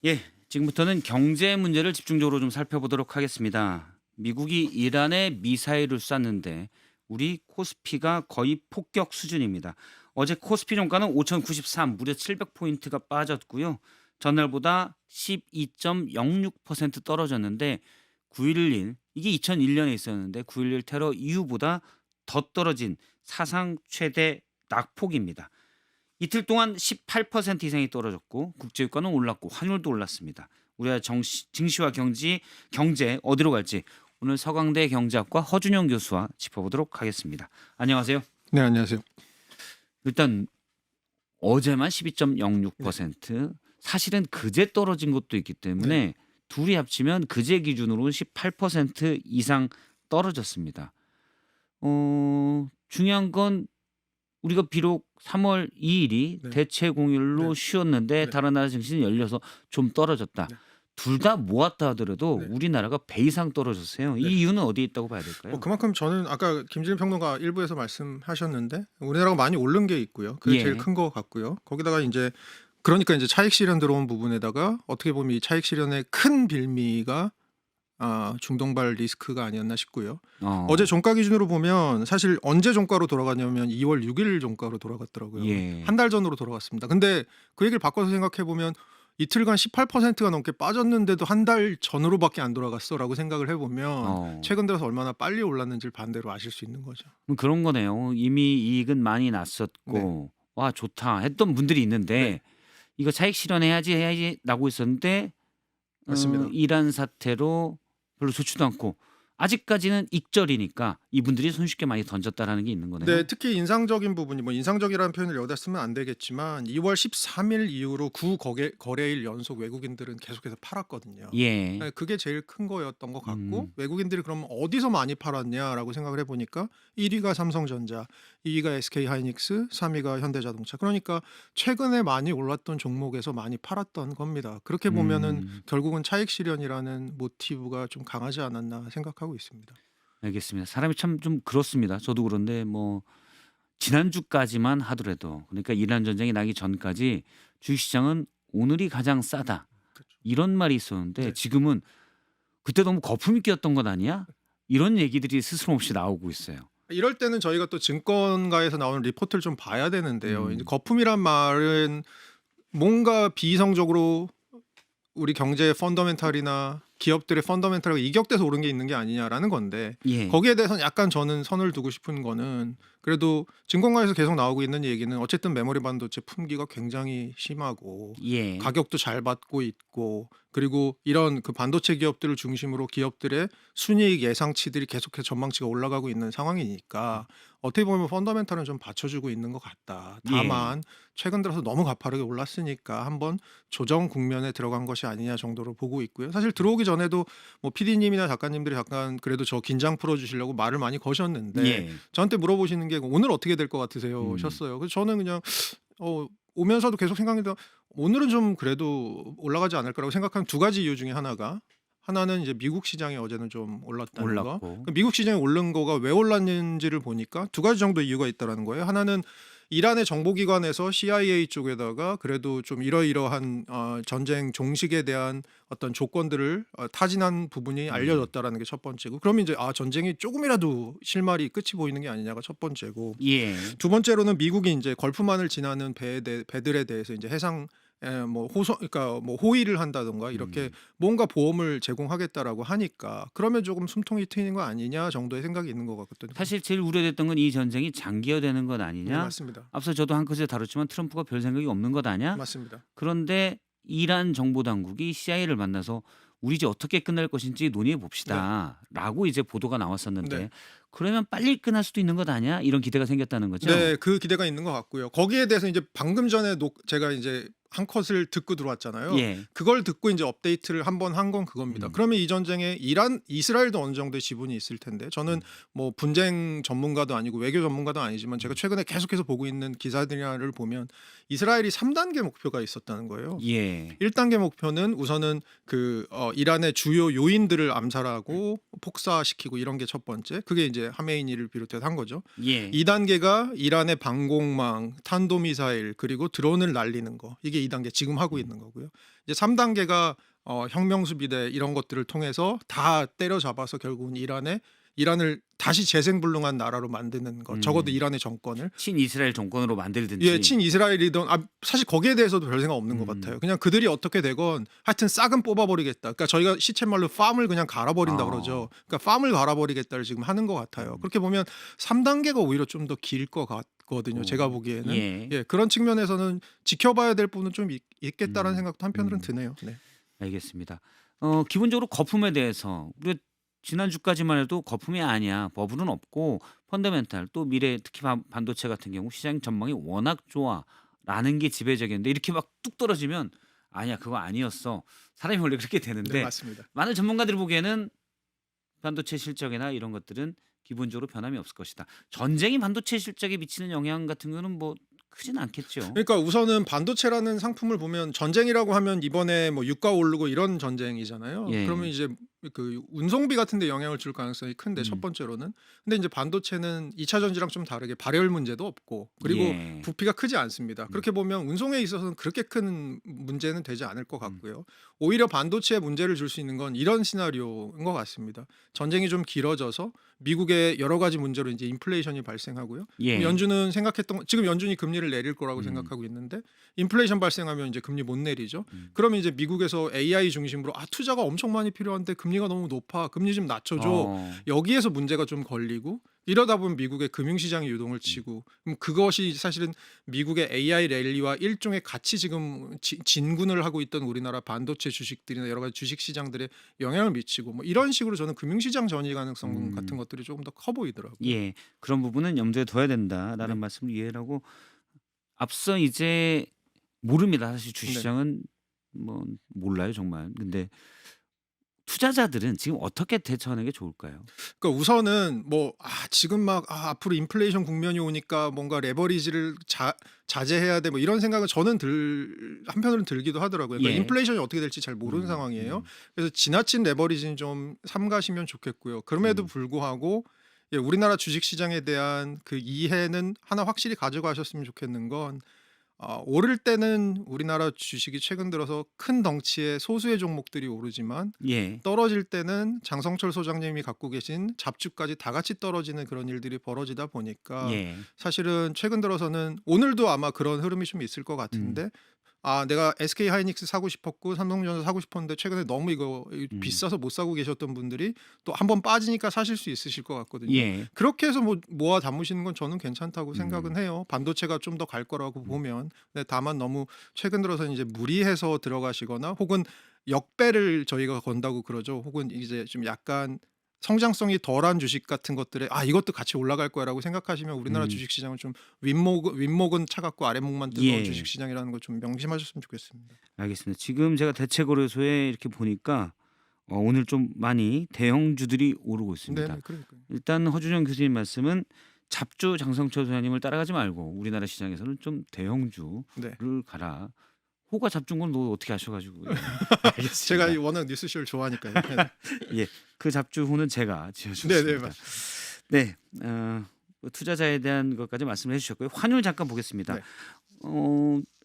예, 지금부터는 경제 문제를 집중적으로 좀 살펴보도록 하겠습니다. 미국이 이란에 미사일을 쐈는데 우리 코스피가 거의 폭격 수준입니다. 어제 코스피 종가는 5,093, 무려 700포인트가 빠졌고요. 전날보다 12.06% 떨어졌는데 9.11, 이게 2001년에 있었는데 9.11 테러 이후보다 더 떨어진 사상 최대 낙폭입니다. 이틀 동안 18% 이상이 떨어졌고 국제유가는 올랐고 환율도 올랐습니다. 우리가 증시와 경제 어디로 갈지 오늘 서강대 경제학과 허준영 교수와 짚어보도록 하겠습니다. 안녕하세요. 네, 안녕하세요. 일단 어제만 네. 12.06%, 사실은 그제 떨어진 것도 있기 네. 때문에 둘이 합치면 그제 기준으로 18% 이상 떨어졌습니다. 중요한 건 우리가 비록 3월 2일이 네. 대체 공휴일로 네. 쉬었는데 네. 다른 나라 증시는 열려서 좀 떨어졌다. 네. 둘 다 모았다 하더라도 네. 우리나라가 배 이상 떨어졌어요. 네. 이 이유는 어디에 있다고 봐야 될까요? 그만큼 저는 아까 김진일 평론가 일부에서 말씀하셨는데 우리나라가 많이 오른 게 있고요. 그게 제일 예. 큰 것 같고요. 거기다가 이제 그러니까 이제 차익 실현 들어온 부분에다가 어떻게 보면 이 차익 실현의 큰 빌미가 중동발 리스크가 아니었나 싶고요. 어제 어. 종가 기준으로 보면 사실 언제 종가로 돌아가냐면 2월 6일 종가로 돌아갔더라고요. 예. 한 달 전으로 돌아갔습니다. 근데 그 얘기를 바꿔서 생각해 보면 이틀간 18%가 넘게 빠졌는데도 한 달 전으로밖에 안 돌아갔어라고 생각을 해보면 어. 최근 들어서 얼마나 빨리 올랐는지를 반대로 아실 수 있는 거죠. 그럼 그런 거네요. 이미 이익은 많이 네, 났었고 와 좋다 했던 분들이 있는데 네, 이거 차익 실현해야지 나고 있었는데 맞습니다. 이란 사태로 별로 좋지도 않고 아직까지는 익절이니까 이분들이 손쉽게 많이 던졌다라는 게 있는 네, 거네요. 특히 인상적인 부분이 뭐 인상적이라는 표현을 여기다 쓰면 안 되겠지만 2월 13일 이후로 9 거래일 연속 외국인들은 계속해서 팔았거든요. 예. 네, 그게 제일 큰 거였던 것 같고 음. 외국인들이 그럼 어디서 많이 팔았냐라고 생각을 해보니까 1위가 삼성전자, 2위가 SK하이닉스, 3위가 현대자동차. 그러니까 최근에 많이 올랐던 종목에서 많이 팔았던 겁니다. 그렇게 보면은 음. 결국은 차익 실현이라는 모티브가 좀 강하지 않았나 생각하고 있습니다. 알겠습니다. 사람이 참 좀 그렇습니다. 저도 그런데 뭐 지난주까지만 하더라도 그러니까 이란 전쟁이 나기 전까지 주식시장은 "오늘이 가장 싸다." 그렇죠. 이런 말이 있었는데 네. 지금은 "그때 너무 거품이 끼었던 것 아니야?" 이런 얘기들이 스스럼없이 나오고 있어요. 이럴 때는 저희가 또 증권가에서 나오는 리포트를 좀 봐야 되는데요. 이제 음. 거품이란 말은 뭔가 비이성적으로 우리 경제의 펀더멘탈이나 기업들의 펀더멘탈하고 이격돼서 오른 게 있는 게 아니냐라는 건데 예. 거기에 대해서는 약간 저는 선을 두고 싶은 거는 그래도 증권가에서 계속 나오고 있는 얘기는 어쨌든 메모리 반도체 품귀가 굉장히 심하고 예. 가격도 잘 받고 있고 그리고 이런 그 반도체 기업들을 중심으로 기업들의 순이익 예상치들이 계속해서 전망치가 올라가고 있는 상황이니까 어떻게 보면 펀더멘탈은 좀 받쳐주고 있는 것 같다. 예. 다만 최근 들어서 너무 가파르게 올랐으니까 한번 조정 국면에 들어간 것이 아니냐 정도로 보고 있고요. 사실 들어오기 전에도 뭐 PD님이나 작가님들이 약간 그래도 저 긴장 풀어주시려고 말을 많이 거셨는데 예. 저한테 물어보시는 게 오늘 어떻게 될 것 같으세요? 음. 셨어요. 그래서 저는 그냥 오면서도 계속 생각했는데 오늘은 좀 그래도 올라가지 않을 거라고 생각한 두 가지 이유 중에 하나는 이제 미국 시장이 어제는 좀 올랐다는 거. 올랐고. 그 미국 시장이 오른 거가 왜 올랐는지를 보니까 두 가지 정도 이유가 있다라는 거예요. 하나는 이란의 정보기관에서 CIA 쪽에다가 그래도 좀 이러이러한 전쟁 종식에 대한 어떤 조건들을 타진한 부분이 음. 알려졌다라는 게 첫 번째고, 그러면 이제 전쟁이 조금이라도 실마리 끝이 보이는 게 아니냐가 첫 번째고, 예. 두 번째로는 미국이 이제 걸프만을 지나는 배들에 대해서 이제 해상 뭐 호소 그러니까 뭐 호의를 한다든가 이렇게 음. 뭔가 보험을 제공하겠다라고 하니까 그러면 조금 숨통이 트이는 거 아니냐 정도의 생각이 있는 것 같거든요. 사실 제일 우려됐던 건 이 전쟁이 장기화되는 것 네, 아니냐? 맞습니다. 앞서 저도 한 컷에 다뤘지만 트럼프가 별 생각이 없는 것 아냐? 맞습니다. 그런데 이란 정보 당국이 CIA를 만나서 "우리 이제 어떻게 끝낼 것인지 논의해 네. 봅시다."라고 이제 보도가 네. 나왔었는데 그러면 빨리 끝날 수도 있는 것 아니야? 이런 기대가 생겼다는 거죠? 네. 그 기대가 있는 것 같고요. 거기에 대해서 이제 방금 전에 제가 이제 한 컷을 듣고 들어왔잖아요. 예. 그걸 듣고 인제 업데이트를 한번 한 건 그겁니다. 음. 그러면 이 전쟁에 이스라엘도 어느 정도의 지분이 있을 텐데, 저는 음. 뭐 분쟁 전문가도 아니고 외교 전문가도 아니지만 제가 음. 최근에 계속해서 보고 있는 기사들을 보면 이스라엘이 3 단계 목표가 있었다는 거예요. 예. 1 단계 목표는 우선은 이란의 주요 요인들을 암살하고 폭사시키고 이런 게 첫 번째. 그게 이제 하메이니를 비롯해서 한 거죠. 예. 2 단계가 이란의 방공망, 탄도미사일 그리고 드론을 날리는 거. 이게 1단계, 2단계 지금 하고 있는 거고요. 이제 3단계가 혁명수비대 이런 것들을 통해서 다 때려잡아서 결국은 이란을 다시 재생불능한 나라로 만드는 것. 적어도 음. 이란의 정권을 친이스라엘 정권으로 만들든지. 예, 친이스라엘이든 사실 거기에 대해서도 별 생각 없는 것 음. 같아요. 그냥 그들이 어떻게 되건 하여튼 싹은 뽑아버리겠다. 그러니까 저희가 시쳇말로 팜을 그냥 갈아버린다 그러죠. 그러니까 팜을 갈아버리겠다를 지금 하는 것 같아요. 그렇게 보면 3단계가 오히려 좀 더 길 것 같거든요. 제가 보기에는. 예. 예, 그런 측면에서는 지켜봐야 될 부분은 좀 있겠다라는 생각도 한편으로는 음. 드네요. 네. 알겠습니다. 기본적으로 거품에 대해서 우리가 지난주까지만 해도 거품이 아니야. 버블은 없고 펀더멘탈 또 미래 특히 반도체 같은 경우 시장 전망이 워낙 좋아라는 게 지배적이었는데 이렇게 막 뚝 떨어지면 아니야 그거 아니었어. 사람이 원래 그렇게 네, 되는데 맞습니다. 많은 전문가들이 보기에는 반도체 실적이나 이런 것들은 기본적으로 변함이 없을 것이다. 전쟁이 반도체 실적에 미치는 영향 같은 거는 뭐 크진 않겠죠. 그러니까 우선은 반도체라는 상품을 보면 전쟁이라고 하면 이번에 뭐 유가 오르고 이런 전쟁이잖아요. 예. 그러면 이제 그 운송비 같은 데 영향을 줄 가능성이 큰데 첫 번째로는. 근데 이제 반도체는 2차 전지랑 좀 다르게 발열 문제도 없고 그리고 예. 부피가 크지 않습니다. 그렇게 보면 운송에 있어서는 그렇게 큰 문제는 되지 않을 것 같고요. 오히려 반도체에 문제를 줄 수 있는 건 이런 시나리오인 것 같습니다. 전쟁이 좀 길어져서 미국의 여러 가지 문제로 이제 인플레이션이 발생하고요. 예. 연준은 생각했던 지금 연준이 금리를 내릴 거라고 음. 생각하고 있는데 인플레이션 발생하면 이제 금리 못 내리죠. 음. 그러면 이제 미국에서 AI 중심으로 투자가 엄청 많이 필요한데 금리가 너무 높아. 금리 좀 낮춰줘. 여기에서 문제가 좀 걸리고 이러다 보면 미국의 금융시장이 유동을 치고 그럼 그것이 사실은 미국의 AI 랠리와 일종의 같이 지금 진군을 하고 있던 우리나라 반도체 주식들이나 여러 가지 주식 시장들에 영향을 미치고 뭐 이런 식으로 저는 금융시장 전이 가능성 같은 것들이 조금 더 커 보이더라고요. 예. 그런 부분은 염두에 둬야 된다라는 네. 말씀을 이해를 하고 앞서 이제 모릅니다. 사실 네. 주시장은 뭐 몰라요 정말. 근데 투자자들은 지금 어떻게 대처하는 게 좋을까요? 그러니까 우선은 뭐 지금 막 앞으로 인플레이션 국면이 오니까 뭔가 레버리지를 자제해야 돼 뭐 이런 생각은 저는 한편으로는 들기도 하더라고요. 그러니까 예. 인플레이션이 어떻게 될지 잘 모르는 상황이에요. 음. 그래서 지나친 레버리지는 좀 삼가시면 좋겠고요. 그럼에도 불구하고 예, 우리나라 주식 시장에 대한 그 이해는 하나 확실히 가져가셨으면 좋겠는 건 오를 때는 우리나라 주식이 최근 들어서 큰 덩치의 소수의 종목들이 오르지만 예. 떨어질 때는 장성철 소장님이 갖고 계신 잡주까지 다 같이 떨어지는 그런 일들이 벌어지다 보니까 예. 사실은 최근 들어서는 오늘도 아마 그런 흐름이 좀 있을 것 같은데 내가 SK 하이닉스 사고 싶었고 삼성전자 사고 싶었는데 최근에 너무 이거 비싸서 못 사고 계셨던 분들이 또 한번 빠지니까 사실 수 있으실 것 같거든요. 예. 그렇게 해서 뭐 모아 담으시는 건 저는 괜찮다고 생각은 해요. 반도체가 좀 더 갈 거라고 보면. 근데 다만 너무 최근 들어서 이제 무리해서 들어가시거나 혹은 역배를 저희가 건다고 그러죠. 혹은 이제 좀 약간 성장성이 덜한 주식 같은 것들에 이것도 같이 올라갈 거야라고 생각하시면 우리나라 주식 시장은 좀 윗목은 차갑고 아랫목만 뜨거운 예. 주식 시장이라는 걸 좀 명심하셨으면 좋겠습니다. 알겠습니다. 지금 제가 대체거래소에 이렇게 보니까 오늘 좀 많이 대형주들이 오르고 있습니다. 네네, 그러니까요. 일단 허준영 교수님 말씀은 잡주 장성철 소장님을 따라가지 말고 우리나라 시장에서는 좀 대형주를 네. 가라. 호가 잡준 건 너 어떻게 하셔가지고 알겠습니다. 제가 워낙 뉴스쇼를 좋아하니까요. 예, 그 잡주호는 제가 네네, 지어줬습니다. 맞습니다. 네, 투자자에 대한 것까지 말씀을 해주셨고요. 환율 잠깐 보겠습니다. 네.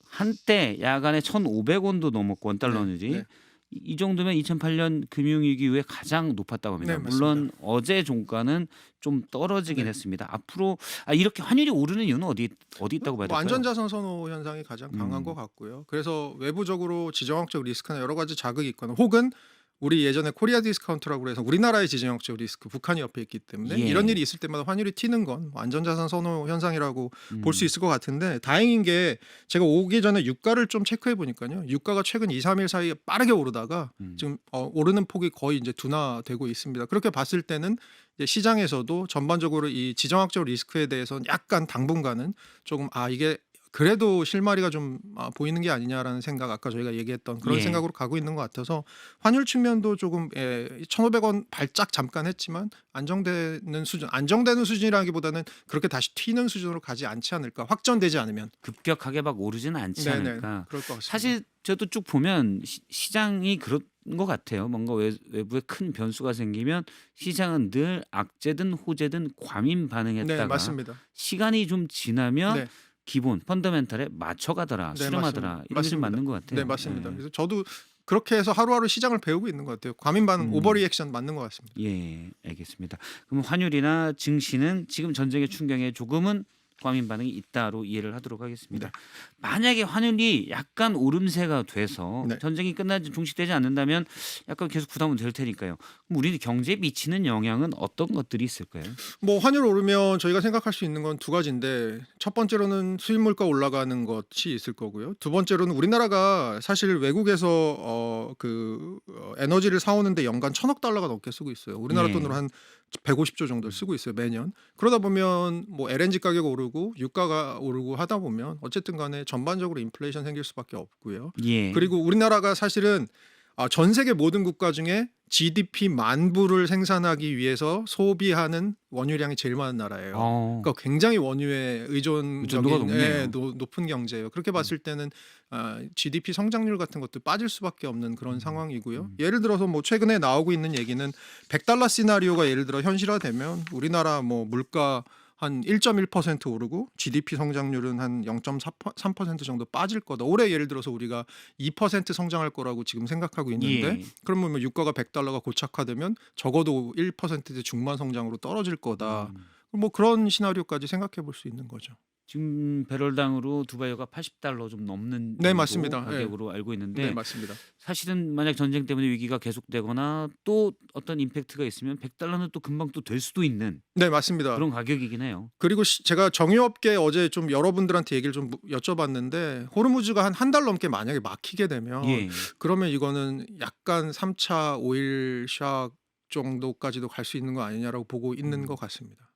한때 야간에 1,500원도 넘었고 원달러율이 네. 이 정도면 2008년 금융위기 이후에 가장 높았다고 합니다. 네, 물론 어제 종가는 좀 떨어지긴 네. 했습니다. 앞으로 이렇게 환율이 오르는 이유는 어디 있다고 봐야 될까요? 안전자산 선호 현상이 가장 강한 것 같고요. 그래서 외부적으로 지정학적 리스크나 여러 가지 자극이 있거나 혹은 우리 예전에 코리아 디스카운트라고 해서 우리나라의 지정학적 리스크 북한이 옆에 있기 때문에 예. 이런 일이 있을 때마다 환율이 튀는 건 안전자산 선호 현상이라고 볼 수 있을 것 같은데 다행인 게 제가 오기 전에 유가를 좀 체크해 보니까요. 유가가 최근 2, 3일 사이에 빠르게 오르다가 지금 오르는 폭이 거의 이제 둔화되고 있습니다. 그렇게 봤을 때는 이제 시장에서도 전반적으로 이 지정학적 리스크에 대해서는 약간 당분간은 조금 이게 그래도 실마리가 좀 보이는 게 아니냐라는 생각 아까 저희가 얘기했던 그런 예. 생각으로 가고 있는 것 같아서 환율 측면도 조금 1,500원 발작 잠깐 했지만 안정되는 수준이라기보다는 그렇게 다시 튀는 수준으로 가지 않지 않을까 확전되지 않으면 급격하게 막 오르지는 않지 네네, 않을까. 그럴 것 같습니다. 사실 저도 쭉 보면 시장이 그런 것 같아요. 뭔가 외부에 큰 변수가 생기면 시장은 늘 악재든 호재든 과민 네, 반응했다가 맞습니다. 시간이 좀 지나면 네. 기본 펀더멘탈에 맞춰가더라, 네, 수렴하더라 이런 게 좀 맞습니다. 맞는 것 같아요. 네, 맞습니다. 예. 그래서 저도 그렇게 해서 하루하루 시장을 배우고 있는 것 같아요. 과민 반응, 오버리액션 맞는 것 같습니다. 예, 알겠습니다. 그럼 환율이나 증시는 지금 전쟁의 충격에 조금은 과민 반응이 있다로 이해를 하도록 하겠습니다. 만약에 환율이 약간 오름세가 돼서 네. 전쟁이 끝나지 종식되지 않는다면 약간 계속 부담은 될 테니까요. 그럼 우리 경제에 미치는 영향은 어떤 것들이 있을까요? 뭐 환율 오르면 저희가 생각할 수 있는 건 두 가지인데, 첫 번째로는 수입 물가 올라가는 것이 있을 거고요. 두 번째로는 우리나라가 사실 외국에서 에너지를 사오는데 연간 1,000억 달러가 넘게 쓰고 있어요. 우리나라 예. 돈으로 한 150조 정도 쓰고 있어요, 매년. 그러다 보면 뭐 LNG 가격 오르고 유가가 오르고 하다 보면 어쨌든 간에 전반적으로 인플레이션 생길 수밖에 없고요. 예. 그리고 우리나라가 사실은 전 세계 모든 국가 중에 GDP 10,000불을 생산하기 위해서 소비하는 원유량이 제일 많은 나라예요. 그러니까 굉장히 원유에 의존도가 의존적인 높네요. 높은 경제예요. 그렇게 봤을 때는 GDP 성장률 같은 것도 빠질 수밖에 없는 그런 상황이고요. 예를 들어서 뭐 최근에 나오고 있는 얘기는 $100 시나리오가 예를 들어 현실화되면 우리나라 뭐 물가 한 1.1% 오르고 GDP 성장률은 한 0.3% 정도 빠질 거다. 올해 예를 들어서 우리가 2% 성장할 거라고 지금 생각하고 있는데, 예. 그러면 뭐 유가가 $100가 고착화되면 적어도 1%대 중반 성장으로 떨어질 거다. 뭐 그런 시나리오까지 생각해 볼 수 있는 거죠. 지금 배럴당으로 두바이가 $80 좀 넘는 네, 정도 맞습니다. 가격으로 알고 네, 있는데 맞습니다. 사실은 만약 전쟁 때문에 위기가 계속되거나 또 어떤 임팩트가 있으면 $100는 또 금방 또 될 수도 있는 네, 맞습니다. 그런 가격이긴 해요. 그리고 제가 정유업계 어제 좀 여러분들한테 얘기를 좀 여쭤봤는데, 호르무즈가 한 달 넘게 만약에 막히게 되면 예. 그러면 이거는 약간 3차 오일 샥 정도까지도 갈 수 있는 거 아니냐라고 보고 있는 것 같습니다.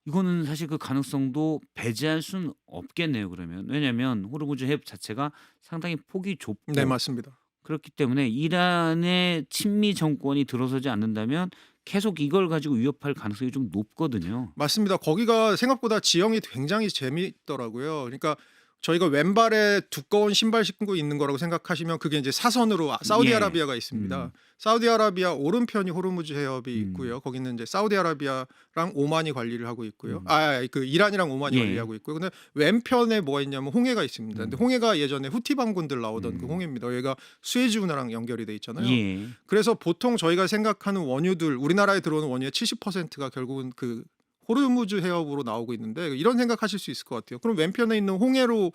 이거는 사실 그 가능성도 배제할 수는 없겠네요. 그러면 왜냐하면 호르무즈 해협 자체가 상당히 폭이 좁고 네, 맞습니다. 그렇기 때문에 이란의 친미 정권이 들어서지 않는다면 계속 이걸 가지고 위협할 가능성이 좀 높거든요. 맞습니다. 거기가 생각보다 지형이 굉장히 재미있더라고요. 그러니까 저희가 왼발에 두꺼운 신발 신고 있는 거라고 생각하시면 그게 이제 사선으로 사우디아라비아가 있습니다. 사우디아라비아 오른편이 호르무즈 해협이 있고요. 거기는 이제 사우디아라비아랑 오만이 관리를 하고 있고요. 그 이란이랑 오만이 예. 관리하고 있고요. 근데 왼편에 뭐가 있냐면 홍해가 있습니다. 근데 홍해가 예전에 후티 반군들 나오던 그 홍해입니다. 여기가 수에즈 운하랑 연결이 돼 있잖아요. 예. 그래서 보통 저희가 생각하는 원유들, 우리나라에 들어오는 원유의 70%가 결국은 그 호르무즈 해협으로 나오고 있는데, 이런 생각하실 수 있을 것 같아요. 그럼 왼편에 있는 홍해로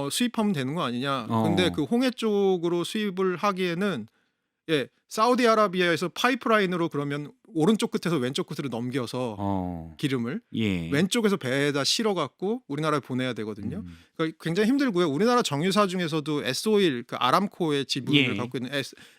수입하면 되는 거 아니냐? 근데 그 홍해 쪽으로 수입을 하기에는 사우디아라비아에서 파이프라인으로 그러면 오른쪽 끝에서 왼쪽 끝으로 넘겨서 기름을 예. 왼쪽에서 배에다 실어 갖고 우리나라에 보내야 되거든요. 그러니까 굉장히 힘들고요. 우리나라 정유사 중에서도 S오일, 그 아람코의 지분을 예. 갖고 있는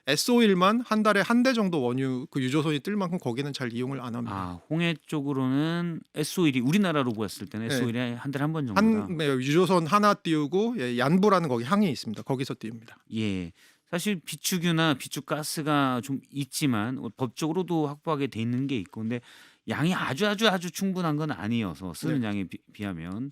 S오일만 한 달에 한 대 정도 원유 그 유조선이 뜰 만큼 거기는 잘 이용을 안 합니다. 홍해 쪽으로는 S오일이 우리나라로 보았을 때는 네. S오일이 한 달에 한 번 정도다. 유조선 하나 띄우고 얀부라는 거기 항이 있습니다. 거기서 띄웁니다. 예. 사실 비축유나 비축가스가 좀 있지만 법적으로도 확보하게 돼 있는 게 있고 근데 양이 아주 충분한 건 아니어서 쓰는 양에 비하면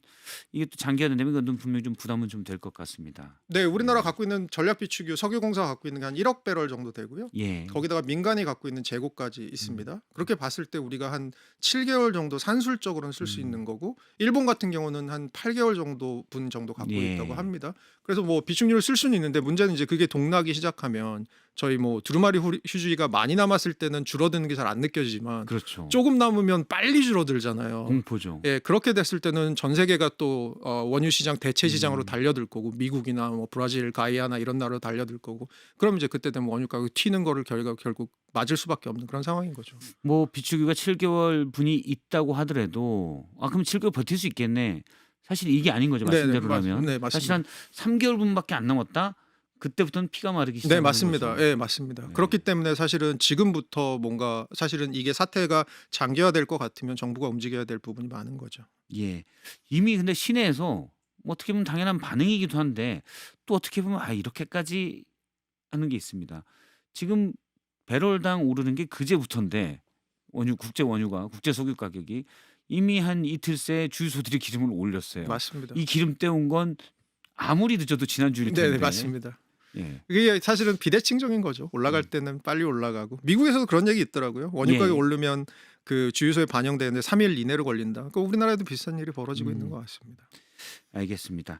이게 또 장기화된다면 이건 분명히 좀 부담은 좀 될 것 같습니다. 네, 우리나라 갖고 있는 전략 비축유 석유공사가 갖고 있는 게 한 1억 배럴 정도 되고요. 예. 거기다가 민간이 갖고 있는 재고까지 있습니다. 그렇게 봤을 때 우리가 한 7개월 정도 산술적으로는 쓸 수 있는 거고, 일본 같은 경우는 한 8개월 정도 분 정도 갖고 예. 있다고 합니다. 그래서 뭐 비축유를 쓸 수는 있는데 문제는 이제 그게 동나기 시작하면 저희 뭐 두루마리 휴지가 많이 남았을 때는 줄어드는 게 잘 안 느껴지지만 그렇죠. 조금 남으면 빨리 줄어들잖아요. 공포죠. 예, 그렇게 됐을 때는 전 세계가 또 원유 시장 대체 시장으로 달려들 거고, 미국이나 뭐 브라질, 가이아나 이런 나라로 달려들 거고, 그럼 이제 그때 되면 원유 가격이 튀는 거를 결국 맞을 수밖에 없는 그런 상황인 거죠. 뭐 비축유가 7개월 분이 있다고 하더라도 그럼 7개월 버틸 수 있겠네. 사실 이게 아닌 거죠. 말씀대로라면. 네, 맞습니다. 사실 한 3개월 분밖에 안 남았다. 그때부터는 피가 마르기 시작하는 네, 맞습니다. 거죠. 예, 맞습니다. 그렇기 때문에 사실은 지금부터 뭔가 사실은 이게 사태가 장기화될 것 같으면 정부가 움직여야 될 부분이 많은 거죠. 예. 이미 근데 시내에서 뭐 어떻게 보면 당연한 반응이기도 한데 또 어떻게 보면 이렇게까지 하는 게 있습니다. 지금 배럴당 오르는 게 그제부터인데 국제 원유가 국제 석유 가격이 이미 한 이틀 새 주유소들이 기름을 올렸어요. 맞습니다. 이 기름 떼온 건 아무리 늦어도 지난주일 텐데. 네, 맞습니다. 예. 이게 사실은 비대칭적인 거죠. 올라갈 때는 빨리 올라가고, 미국에서도 그런 얘기 있더라고요. 원유 가격 오르면 그 주유소에 반영되는데 3일 이내로 걸린다. 그러니까 우리나라에도 비슷한 일이 벌어지고 있는 것 같습니다. 알겠습니다.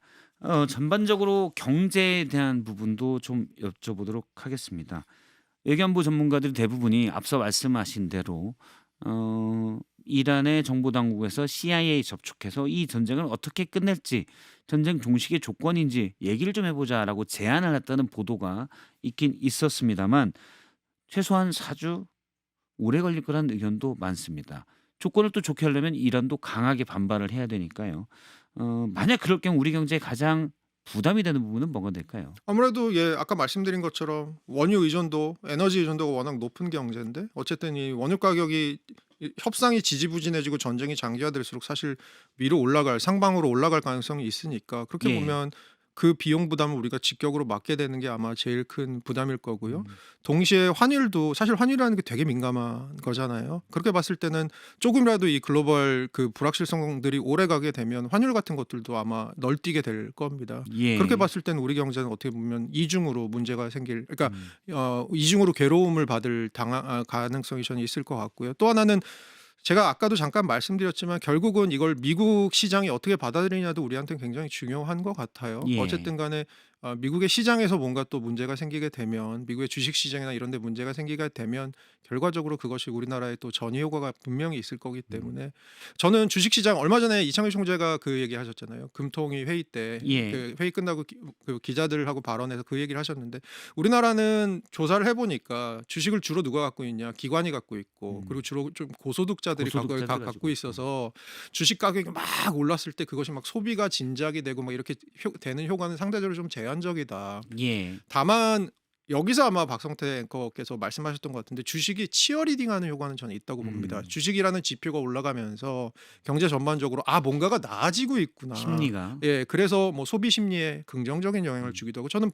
전반적으로 경제에 대한 부분도 좀 여쭤보도록 하겠습니다. 외교안보 전문가들 대부분이 앞서 말씀하신 대로 이란의 정보 당국에서 CIA 접촉해서 이 전쟁을 어떻게 끝낼지, 전쟁 종식의 조건인지 얘기를 좀 해보자라고 제안을 했다는 보도가 있긴 있었습니다만 최소한 4주 오래 걸릴 거라는 의견도 많습니다. 조건을 또 좋게 하려면 이란도 강하게 반발을 해야 되니까요. 만약 그럴 경우 우리 경제에 가장 부담이 되는 부분은 뭐가 될까요? 아무래도 아까 말씀드린 것처럼 원유 의존도, 에너지 의존도가 워낙 높은 경제인데 어쨌든 이 원유 가격이 협상이 지지부진해지고 전쟁이 장기화될수록 사실 위로 올라갈 상방으로 올라갈 가능성이 있으니까 그렇게 예. 보면 그 비용 부담을 우리가 직격으로 맡게 되는 게 아마 제일 큰 부담일 거고요. 음. 동시에 환율도 사실 환율이라는 게 되게 민감한 거잖아요. 그렇게 봤을 때는 조금이라도 이 글로벌 그 불확실성들이 오래 가게 되면 환율 같은 것들도 아마 널뛰게 될 겁니다. 그렇게 예. 봤을 때는 우리 경제는 어떻게 보면 이중으로 문제가 생길, 그러니까 음. 이중으로 괴로움을 받을 가능성이 저는 있을 것 같고요. 또 하나는 제가 아까도 잠깐 말씀드렸지만 결국은 이걸 미국 시장이 어떻게 받아들이냐도 우리한테는 굉장히 중요한 것 같아요. 예. 어쨌든 간에 미국의 시장에서 뭔가 또 문제가 생기게 되면, 미국의 주식 시장이나 이런 데 문제가 생기게 되면 결과적으로 그것이 우리나라에 또 전이 효과가 분명히 있을 거기 음. 때문에 저는 주식 시장, 얼마 전에 이창규 총재가 그 얘기 하셨잖아요. 금통위 회의 때 예. 그 회의 끝나고 그 기자들하고 발언해서 그 얘기를 하셨는데, 우리나라는 조사를 해보니까 주식을 주로 누가 갖고 있냐, 기관이 갖고 있고, 그리고 음. 주로 좀 고소득자들이 고소득자들 갖고 가지고 있고. 있어서 주식 가격이 막 올랐을 때 그것이 막 소비가 진작이 되고 막 이렇게 되는 효과는 상대적으로 좀 제한적이다. 예. 다만 여기서 아마 박성태 앵커께서 말씀하셨던 것 같은데, 주식이 치어리딩하는 효과는 저는 있다고 봅니다. 음. 주식이라는 지표가 올라가면서 경제 전반적으로 뭔가가 나아지고 있구나. 심리가. 그래서 뭐 소비 심리에 긍정적인 영향을 음. 주기도 하고, 저는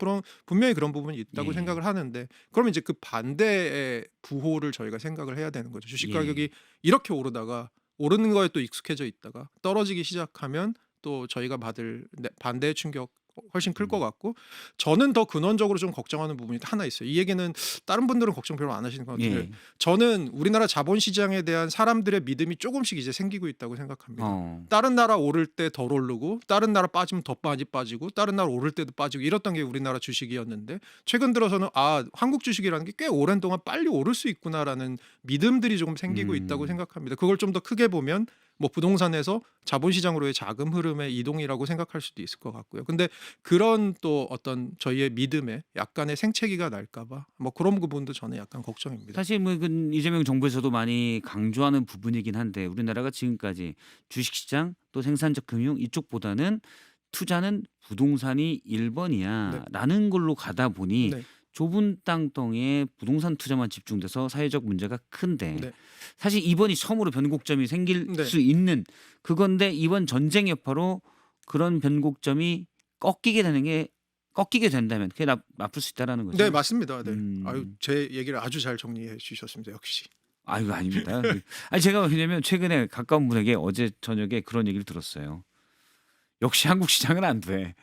분명히 그런 부분이 있다고 예. 생각을 하는데, 그러면 이제 그 반대의 부호를 저희가 생각을 해야 되는 거죠. 주식 예. 가격이 이렇게 오르다가 오르는 거에 또 익숙해져 있다가 떨어지기 시작하면 또 저희가 받을 반대의 충격 훨씬 클 것 음. 같고, 저는 더 근원적으로 좀 걱정하는 부분이 하나 있어요. 이 얘기는 다른 분들은 걱정 별로 안 하시는 것 같은데 예. 저는 우리나라 자본시장에 대한 사람들의 믿음이 조금씩 이제 생기고 있다고 생각합니다. 어. 다른 나라 오를 때 덜 오르고, 다른 나라 빠지면 더 많이 빠지고, 다른 나라 오를 때도 빠지고, 이랬던 게 우리나라 주식이었는데, 최근 들어서는 한국 주식이라는 게 꽤 오랜 동안 빨리 오를 수 있구나라는 믿음들이 조금 생기고 있다고 음. 생각합니다. 그걸 좀 더 크게 보면 뭐 부동산에서 자본시장으로의 자금 흐름의 이동이라고 생각할 수도 있을 것 같고요. 근데 그런 또 어떤 저희의 믿음에 약간의 생채기가 날까봐 뭐 그런 부분도 저는 약간 걱정입니다. 사실 뭐 이재명 정부에서도 많이 강조하는 부분이긴 한데 우리나라가 지금까지 주식시장 또 생산적 금융 이쪽보다는 투자는 부동산이 네. 1번이야라는 걸로 가다 보니 네. 좁은 땅덩이에 부동산 투자만 집중돼서 사회적 문제가 큰데 네. 사실 이번이 처음으로 변곡점이 생길 네. 수 있는 그건데 이번 전쟁 여파로 그런 변곡점이 꺾이게 된다면 그게 나쁠 수 있다라는 거죠. 네, 맞습니다. 네. 음. 제 얘기를 아주 잘 정리해 주셨습니다. 역시. 아이고 아닙니다. 아니 제가 왜냐면 최근에 가까운 분에게 어제 저녁에 그런 얘기를 들었어요. 역시 한국 시장은 안 돼.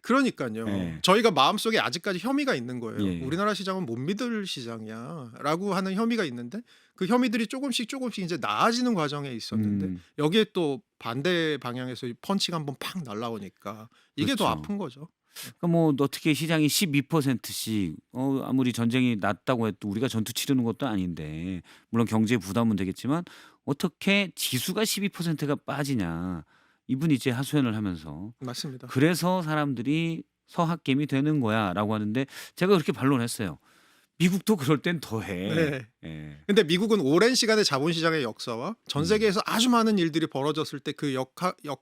그러니까요. 예. 저희가 마음속에 아직까지 혐의가 있는 거예요. 예. 우리나라 시장은 못 믿을 시장이야라고 하는 혐의가 있는데, 그 혐의들이 조금씩 이제 나아지는 과정에 있었는데 음. 여기에 또 반대 방향에서 이 펀치가 한번 팍 날라오니까 이게 더 그렇죠. 아픈 거죠. 그러니까 뭐 어떻게 시장이 12%씩 아무리 전쟁이 났다고 해도 우리가 전투 치르는 것도 아닌데 물론 경제에 부담은 되겠지만 어떻게 지수가 12%가 빠지냐 이분이 이제 하소연을 하면서 맞습니다. 그래서 사람들이 서학개미 되는 거야라고 하는데 제가 그렇게 반론했어요. 미국도 그럴 땐 더해. 네. 예. 근데 미국은 오랜 시간의 자본시장의 역사와 전 세계에서 아주 많은 일들이 벌어졌을 때 그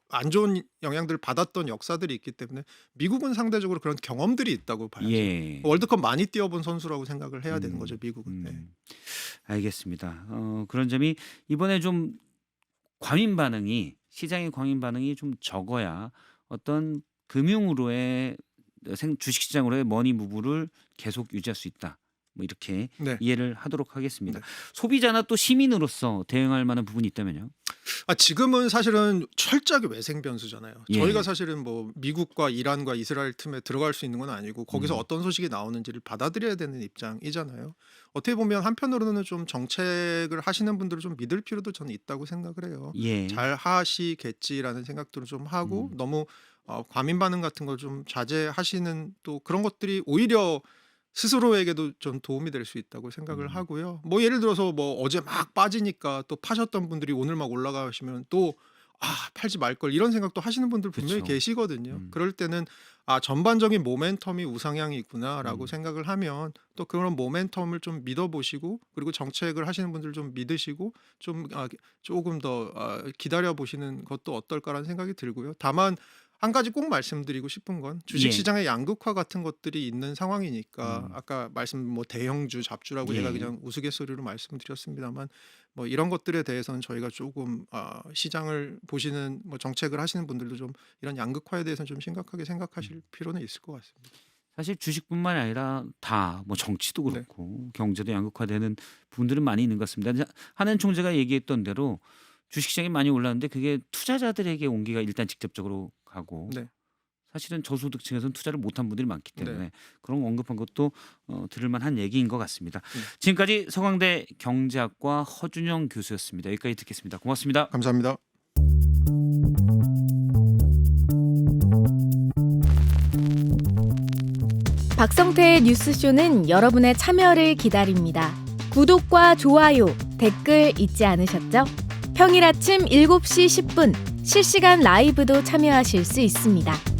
안 좋은 영향들을 받았던 역사들이 있기 때문에 미국은 상대적으로 그런 경험들이 있다고 봐야죠. 예. 월드컵 많이 뛰어본 선수라고 생각을 해야 되는 음. 거죠, 미국은. 네. 알겠습니다. 그런 점이 이번에 좀 시장의 과민 반응이 좀 적어야 어떤 금융으로의 주식시장으로의 머니 무브를 계속 유지할 수 있다. 뭐 이렇게 네. 이해를 하도록 하겠습니다. 네. 소비자나 또 시민으로서 대응할 만한 부분이 있다면요? 지금은 사실은 철저하게 외생 변수잖아요. 예. 저희가 사실은 뭐 미국과 이란과 이스라엘 틈에 들어갈 수 있는 건 아니고 거기서 음. 어떤 소식이 나오는지를 받아들여야 되는 입장이잖아요. 어떻게 보면 한편으로는 좀 정책을 하시는 분들을 좀 믿을 필요도 저는 있다고 생각을 해요. 예. 잘 하시겠지라는 생각들을 좀 하고 음. 너무 과민 반응 같은 걸 좀 자제하시는 또 그런 것들이 오히려 스스로에게도 좀 도움이 될 수 있다고 생각을 음. 하고요. 뭐 예를 들어서 뭐 어제 막 빠지니까 또 파셨던 분들이 오늘 막 올라가시면 또 '아 팔지 말걸.' 이런 생각도 하시는 분들 분명히 그쵸. 계시거든요. 음. 그럴 때는 '아 전반적인 모멘텀이 우상향이 있구나.'라고 음. 생각을 하면 또 그런 모멘텀을 좀 믿어 보시고 그리고 정책을 하시는 분들 좀 믿으시고 좀 조금 더 기다려 보시는 것도 어떨까라는 생각이 들고요. 다만 한 가지 꼭 말씀드리고 싶은 건 주식 예. 시장의 양극화 같은 것들이 있는 상황이니까 음. 아까 말씀 뭐 대형주, 잡주라고 제가 예. 그냥 우스갯소리로 말씀드렸습니다만 뭐 이런 것들에 대해서는 저희가 조금 시장을 보시는 뭐 정책을 하시는 분들도 좀 이런 양극화에 대해서는 좀 심각하게 생각하실 필요는 있을 것 같습니다. 사실 주식뿐만 아니라 다 뭐 정치도 네. 그렇고 경제도 양극화되는 부분들은 많이 있는 것 같습니다. 이제 한은 총재가 얘기했던 대로 주식시장이 많이 올랐는데 그게 투자자들에게 온기가 일단 직접적으로 가고 네. 사실은 저소득층에서는 투자를 못한 분들이 많기 때문에 네. 그런 거 언급한 것도 들을 만한 얘기인 것 같습니다. 네. 지금까지 서강대 경제학과 허준영 교수였습니다. 여기까지 듣겠습니다. 고맙습니다. 감사합니다. 박성태의 뉴스쇼는 여러분의 참여를 기다립니다. 구독과 좋아요, 댓글 잊지 않으셨죠? 평일 아침 7시 10분 실시간 라이브도 참여하실 수 있습니다.